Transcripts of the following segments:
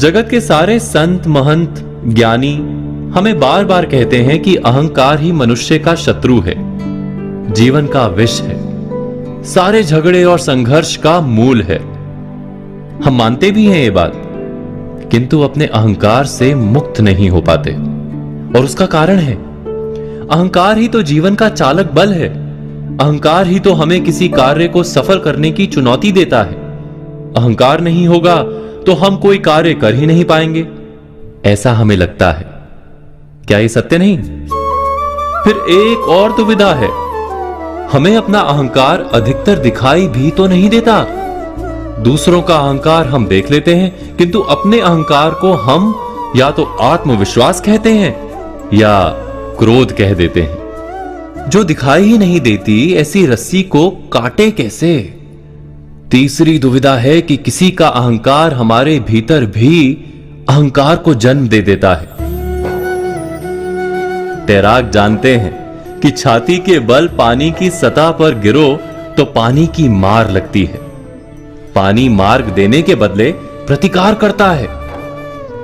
जगत के सारे संत महंत ज्ञानी हमें बार बार कहते हैं कि अहंकार ही मनुष्य का शत्रु है, जीवन का विष है, सारे झगड़े और संघर्ष का मूल है। हम मानते भी हैं ये बात, किंतु अपने अहंकार से मुक्त नहीं हो पाते। और उसका कारण है अहंकार ही तो जीवन का चालक बल है। अहंकार ही तो हमें किसी कार्य को सफल करने की चुनौती देता है। अहंकार नहीं होगा तो हम कोई कार्य कर ही नहीं पाएंगे, ऐसा हमें लगता है। क्या ये सत्य नहीं? फिर एक और दुविधा है, हमें अपना अहंकार अधिकतर दिखाई भी तो नहीं देता। दूसरों का अहंकार हम देख लेते हैं, किंतु अपने अहंकार को हम या तो आत्मविश्वास कहते हैं या क्रोध कह देते हैं। जो दिखाई ही नहीं देती ऐसी रस्सी को काटे कैसे? तीसरी दुविधा है कि किसी का अहंकार हमारे भीतर भी अहंकार को जन्म दे देता है। तैराक जानते हैं कि छाती के बल पानी की सतह पर गिरो तो पानी की मार लगती है। पानी मार्ग देने के बदले प्रतिकार करता है।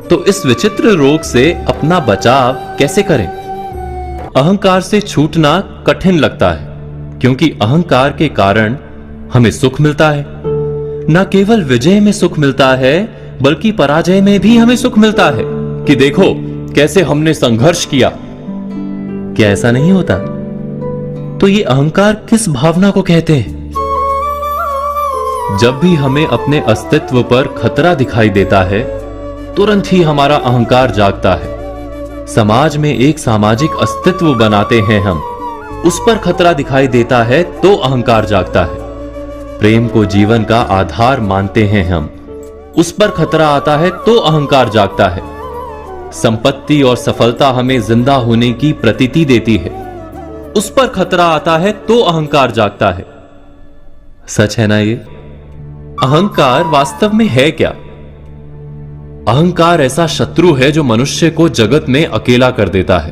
तो इस विचित्र रोग से अपना बचाव कैसे करें? अहंकार से छूटना कठिन लगता है, क्योंकि अहंकार के कारण हमें सुख मिलता है। न केवल विजय में सुख मिलता है, बल्कि पराजय में भी हमें सुख मिलता है कि देखो कैसे हमने संघर्ष किया। क्या ऐसा नहीं होता? तो ये अहंकार किस भावना को कहते हैं? जब भी हमें अपने अस्तित्व पर खतरा दिखाई देता है, तुरंत ही हमारा अहंकार जागता है। समाज में एक सामाजिक अस्तित्व बनाते हैं हम, उस पर खतरा दिखाई देता है तो अहंकार जागता है। प्रेम को जीवन का आधार मानते हैं हम, उस पर खतरा आता है तो अहंकार जागता है। संपत्ति और सफलता हमें जिंदा होने की प्रतीति देती है, उस पर खतरा आता है तो अहंकार जागता है। सच है ना ये? अहंकार वास्तव में है क्या? अहंकार ऐसा शत्रु है जो मनुष्य को जगत में अकेला कर देता है,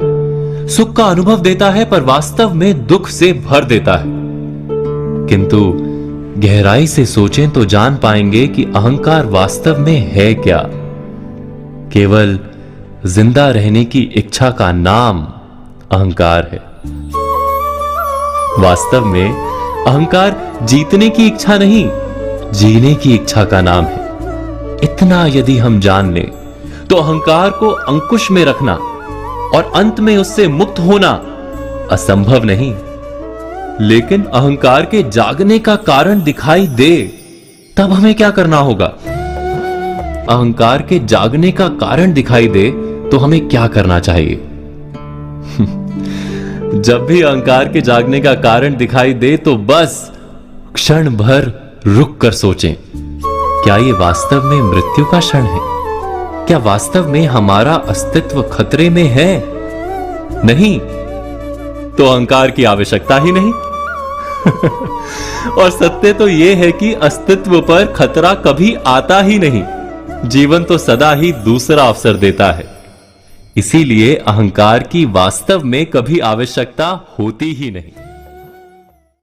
सुख का अनुभव देता है पर वास्तव में दुख से भर देता है। किंतु गहराई से सोचें तो जान पाएंगे कि अहंकार वास्तव में है क्या? केवल जिंदा रहने की इच्छा का नाम अहंकार है। वास्तव में अहंकार जीतने की इच्छा नहीं, जीने की इच्छा का नाम है। इतना यदि हम जान लें तो अहंकार को अंकुश में रखना और अंत में उससे मुक्त होना असंभव नहीं। लेकिन अहंकार के जागने का कारण दिखाई दे तब हमें क्या करना होगा? अहंकार के जागने का कारण दिखाई दे तो हमें क्या करना चाहिए? जब भी अहंकार के जागने का कारण दिखाई दे तो बस क्षण भर रुक कर सोचें, क्या ये वास्तव में मृत्यु का क्षण है? क्या वास्तव में हमारा अस्तित्व खतरे में है? नहीं तो अहंकार की आवश्यकता ही नहीं। और सत्य तो यह है कि अस्तित्व पर खतरा कभी आता ही नहीं। जीवन तो सदा ही दूसरा अवसर देता है। इसीलिए अहंकार की वास्तव में कभी आवश्यकता होती ही नहीं।